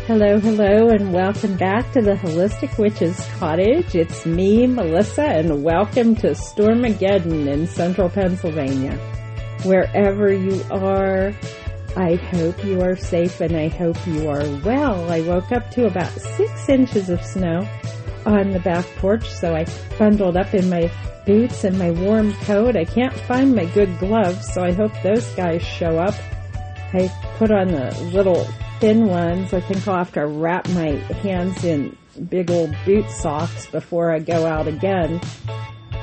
Hello, hello, and welcome back to the Holistic Witches Cottage. It's me, Melissa, and welcome to Stormageddon in central Pennsylvania. Wherever you are, I hope you are safe and I hope you are well. I woke up to about 6 inches of snow on the back porch, so I bundled up in my boots and my warm coat. I can't find my good gloves, so I hope those guys show up. I put on the little thin ones. I think I'll have to wrap my hands in big old boot socks before I go out again.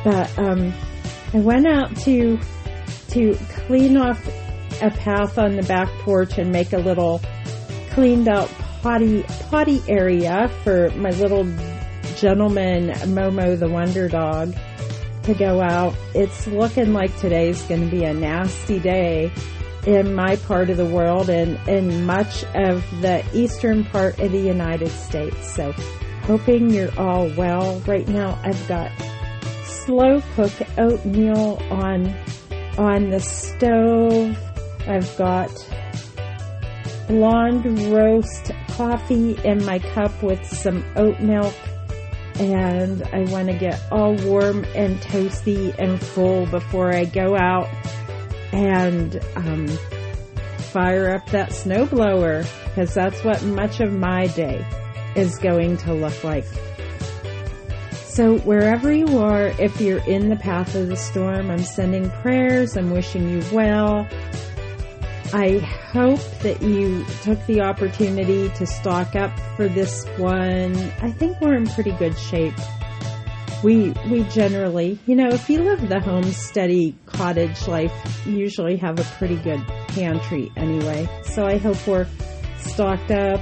But I went out to clean off a path on the back porch and make a little cleaned out potty area for my little gentleman Momo the Wonder Dog to go out. It's looking like today's going to be a nasty day in my part of the world and in much of the eastern part of the United States. So hoping you're all well. Right now I've got slow cooked oatmeal on the stove. I've got blonde roast coffee in my cup with some oat milk, and I want to get all warm and toasty and full before I go out and fire up that snowblower, because that's what much of my day is going to look like. So wherever you are, if you're in the path of the storm, I'm sending prayers. I'm wishing you well. I hope that you took the opportunity to stock up for this one. I think we're in pretty good shape. We generally, if you live the homesteady cottage life, you usually have a pretty good pantry anyway. So I hope we're stocked up.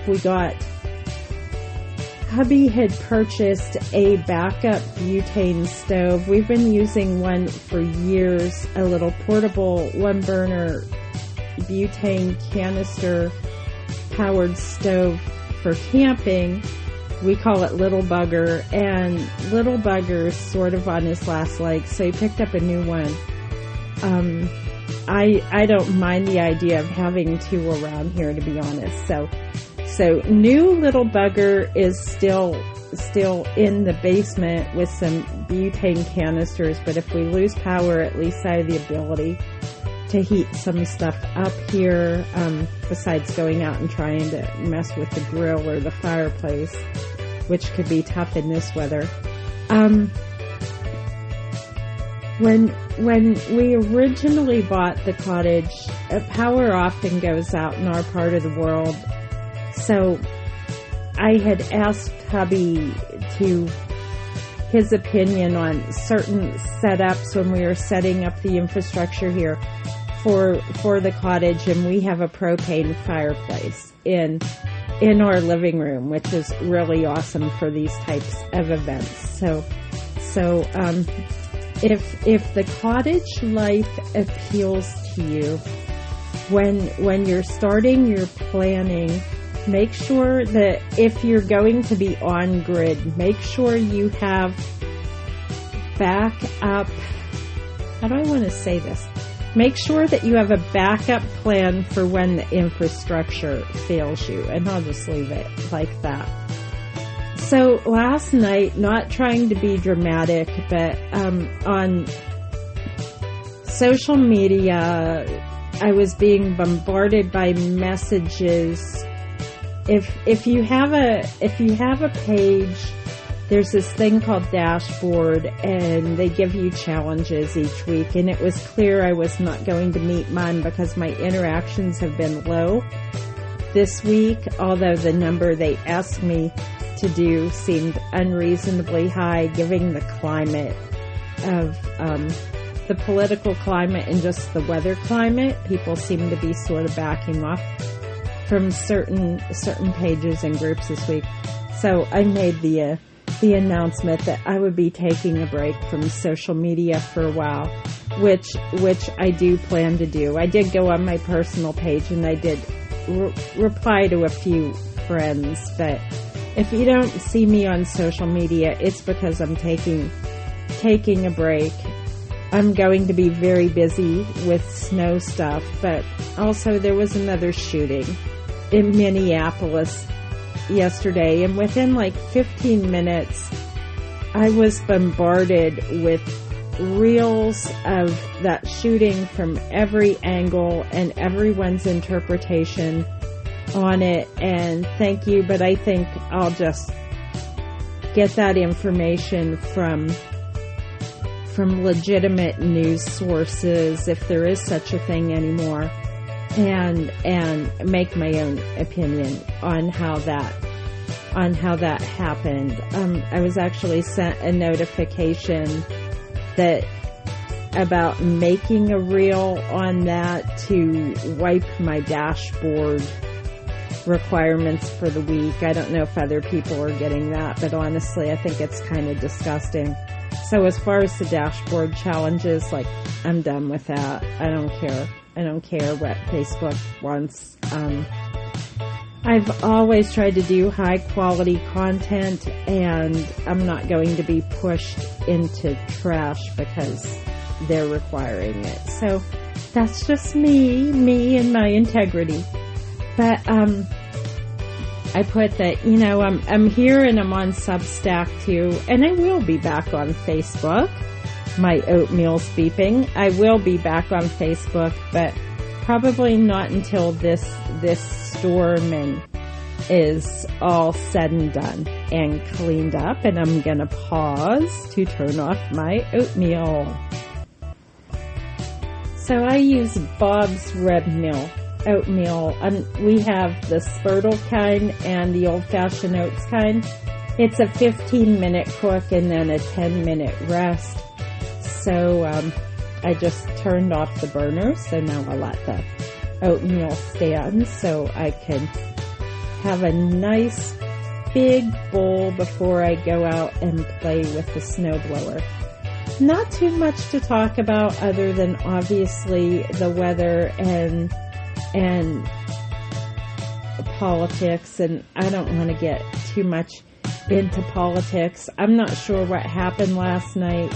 Hubby had purchased a backup butane stove. We've been using one for years, a little portable one-burner butane canister powered stove for camping. We call it Little Bugger, and Little Bugger is sort of on his last legs, so he picked up a new one. I don't mind the idea of having two around here, to be honest. So new Little Bugger is still in the basement with some butane canisters, but if we lose power, at least I have the ability to heat some stuff up here, besides going out and trying to mess with the grill or the fireplace, which could be tough in this weather. When we originally bought the cottage, power often goes out in our part of the world. So I had asked hubby his opinion on certain setups when we were setting up the infrastructure here for the cottage, and we have a propane fireplace in our living room, which is really awesome for these types of events. So if the cottage life appeals to you, when you're starting your planning, make sure that if you're going to be on grid, make sure you have backup. How do I want to say this? Make sure that you have a backup plan for when the infrastructure fails you, and I'll just leave it like that. So last night, not trying to be dramatic, but on social media, I was being bombarded by messages. If you have a page, there's this thing called Dashboard, and they give you challenges each week, and it was clear I was not going to meet mine because my interactions have been low this week, although the number they asked me to do seemed unreasonably high, given the climate of the political climate and just the weather climate. People seem to be sort of backing off from certain pages and groups this week. So I made the announcement that I would be taking a break from social media for a while, which I do plan to do. I did go on my personal page and I did reply to a few friends, but if you don't see me on social media, it's because I'm taking a break. I'm going to be very busy with snow stuff, but also there was another shooting in Minneapolis yesterday, and within like 15 minutes, I was bombarded with reels of that shooting from every angle and everyone's interpretation on it. And thank you, but I think I'll just get that information from legitimate news sources, if there is such a thing anymore, and make my own opinion on how that happened. I was actually sent a notification that about making a reel on that to wipe my dashboard requirements for the week. I don't know if other people are getting that, but honestly, I think it's kind of disgusting. So as far as the dashboard challenges, like, I'm done with that. I don't care. I don't care what Facebook wants. I've always tried to do high quality content, and I'm not going to be pushed into trash because they're requiring it. So that's just me and my integrity. But I put that, I'm here and I'm on Substack too, and I will be back on Facebook. My oatmeal's beeping. I will be back on Facebook, but probably not until this storm is all said and done and cleaned up, and I'm gonna pause to turn off my oatmeal. So I use Bob's Red Mill oatmeal. We have the Spurtle kind and the old-fashioned oats kind. It's a 15-minute cook and then a 10-minute rest. So I just turned off the burner, so now I'll let the oatmeal stand so I can have a nice big bowl before I go out and play with the snowblower. Not too much to talk about other than obviously the weather and politics, and I don't want to get too much into politics. I'm not sure what happened last night.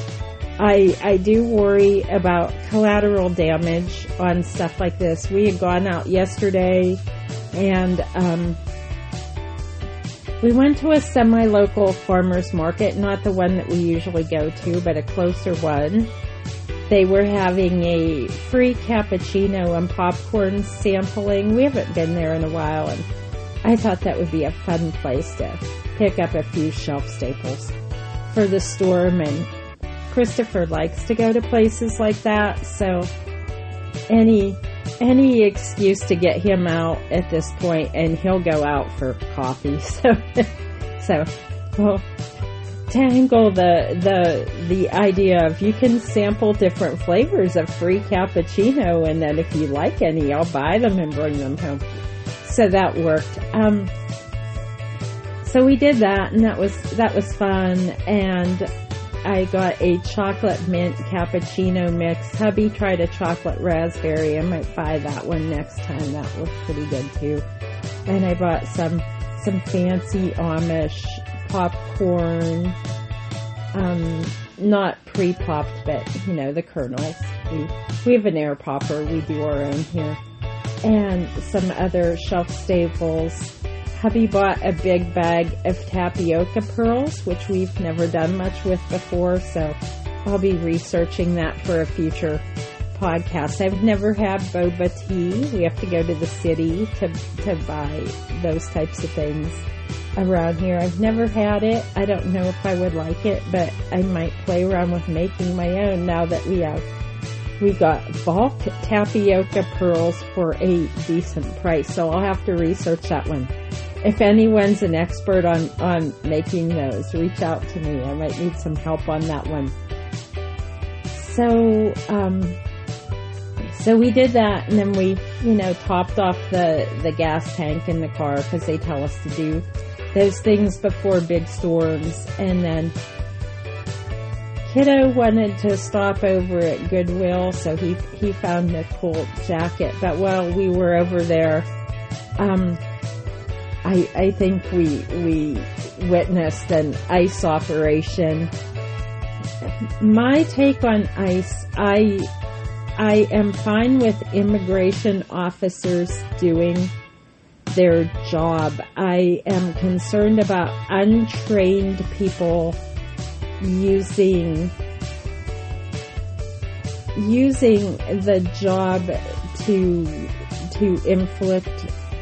I do worry about collateral damage on stuff like this. We had gone out yesterday and we went to a semi-local farmer's market, not the one that we usually go to, but a closer one. They were having a free cappuccino and popcorn sampling. We haven't been there in a while, and I thought that would be a fun place to pick up a few shelf staples for the storm. And Christopher likes to go to places like that, so any excuse to get him out at this point, and he'll go out for coffee. So we'll tangle the idea of you can sample different flavors of free cappuccino, and then if you like any, I'll buy them and bring them home. So that worked. So we did that, and that was fun. And I got a chocolate mint cappuccino mix. Hubby tried a chocolate raspberry. I might buy that one next time. That looks pretty good too. And I bought some fancy Amish popcorn. Not pre-popped, but the kernels. We have an air popper. We do our own here. And some other shelf staples. Hubby bought a big bag of tapioca pearls, which we've never done much with before, so I'll be researching that for a future podcast. I've never had boba tea. We have to go to the city to buy those types of things around here. I've never had it. I don't know if I would like it, but I might play around with making my own now that we've got bulk tapioca pearls for a decent price, so I'll have to research that one. If anyone's an expert on making those, reach out to me. I might need some help on that one. So we did that, and then we, topped off the gas tank in the car because they tell us to do those things before big storms. And then Kiddo wanted to stop over at Goodwill, so he found a cool jacket. But while we were over there, I think we witnessed an ICE operation. My take on ICE, I am fine with immigration officers doing their job. I am concerned about untrained people using the job to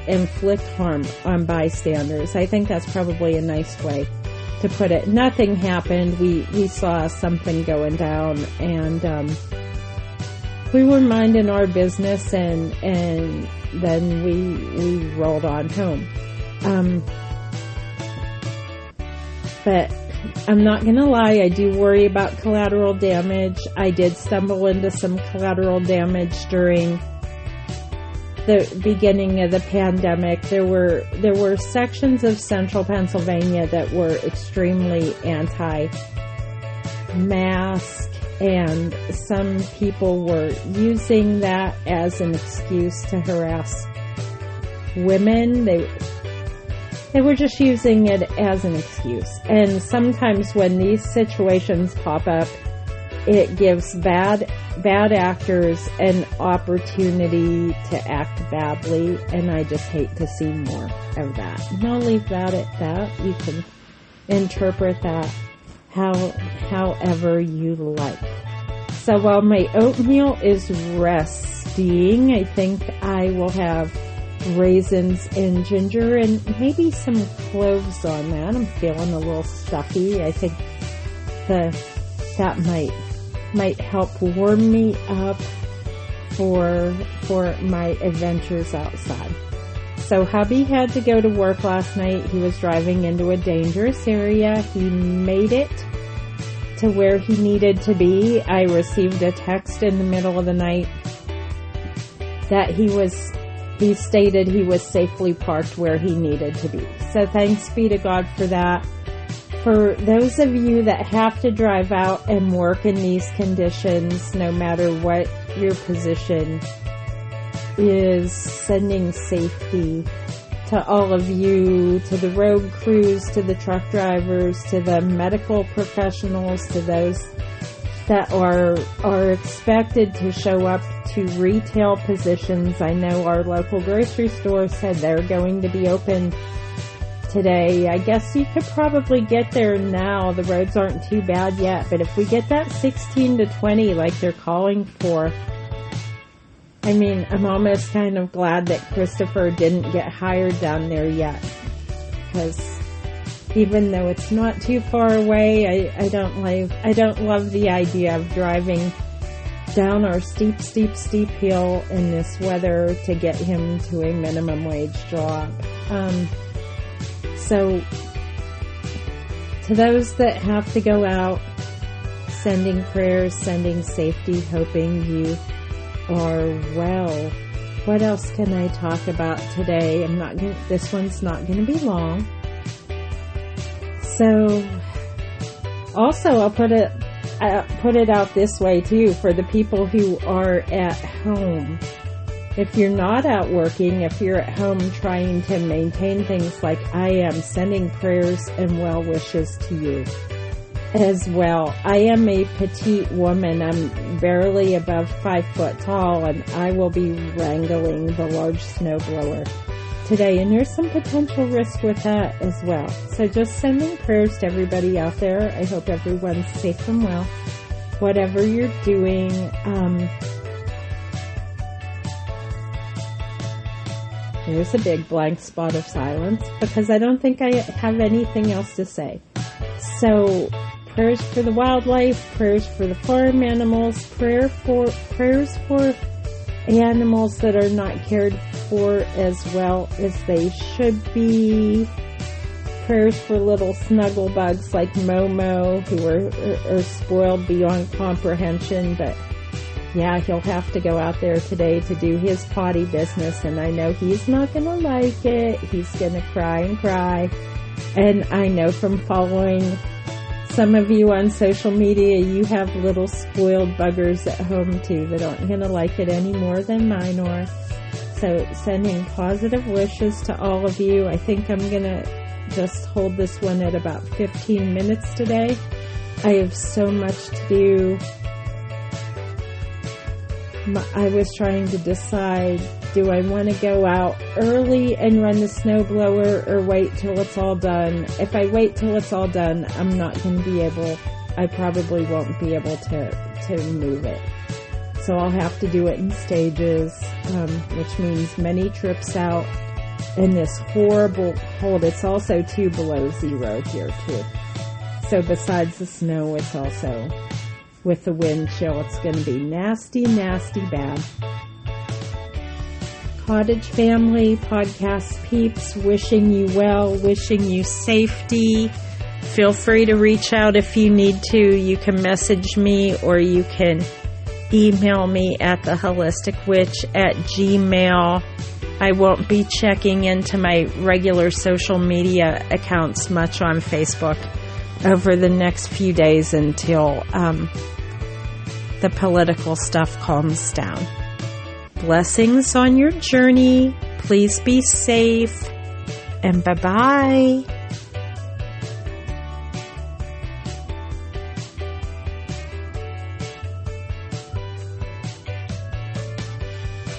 inflict harm on bystanders. I think that's probably a nice way to put it. Nothing happened. We saw something going down, and we were minding our business, and then we rolled on home. But I'm not going to lie, I do worry about collateral damage. I did stumble into some collateral damage during the beginning of the pandemic. There were sections of central Pennsylvania that were extremely anti-mask, and some people were using that as an excuse to harass women. They were just using it as an excuse. And sometimes when these situations pop up, it gives bad actors an opportunity to act badly, and I just hate to see more of that. And I'll leave that at that. You can interpret that however you like. So while my oatmeal is resting, I think I will have raisins and ginger and maybe some cloves on that. I'm feeling a little stuffy. I think that might help warm me up for my adventures outside. So hubby had to go to work last night. He was driving into a dangerous area. He made it to where he needed to be. I received a text in the middle of the night that he stated he was safely parked where he needed to be. So thanks be to God for that. For those of you that have to drive out and work in these conditions, no matter what your position is, sending safety to all of you, to the road crews, to the truck drivers, to the medical professionals, to those that are expected to show up to retail positions. I know our local grocery store said they're going to be open today. I guess you could probably get there now. The roads aren't too bad yet, but if we get that 16 to 20 like they're calling for, I mean, I'm almost kind of glad that Christopher didn't get hired down there yet, because even though it's not too far away, I don't love the idea of driving down our steep hill in this weather to get him to a minimum wage job. So to those that have to go out, sending prayers, sending safety, hoping you are well. What else can I talk about today? This one's not going to be long. So, also I'll put it out this way too, for the people who are at home. If you're not out working, if you're at home trying to maintain things like I am, sending prayers and well wishes to you as well. I am a petite woman. I'm barely above 5 foot tall, and I will be wrangling the large snowblower today, and there's some potential risk with that as well. So just sending prayers to everybody out there. I hope everyone's safe and well, whatever you're doing. There's a big blank spot of silence because I don't think I have anything else to say. So prayers for the wildlife, prayers for the farm animals, prayers for animals that are not cared for as well as they should be. Prayers for little snuggle bugs like Momo, who are spoiled beyond comprehension. But yeah, he'll have to go out there today to do his potty business, and I know he's not going to like it. He's going to cry and cry. And I know from following some of you on social media, you have little spoiled buggers at home too that aren't going to like it any more than mine are. So sending positive wishes to all of you. I think I'm going to just hold this one at about 15 minutes today. I have so much to do. I was trying to decide, do I want to go out early and run the snowblower or wait till it's all done? If I wait till it's all done, I'm not going to be able, I probably won't be able to move it. So I'll have to do it in stages, which means many trips out in this horrible cold. It's also 2 below zero here too. So besides the snow, it's also, with the wind chill, it's going to be nasty, nasty bad. Cottage family, podcast peeps, wishing you well, wishing you safety. Feel free to reach out if you need to. You can message me or you can email me at theholisticwitch@gmail.com. I won't be checking into my regular social media accounts much on Facebook over the next few days until the political stuff calms down. Blessings on your journey. Please be safe. And bye-bye.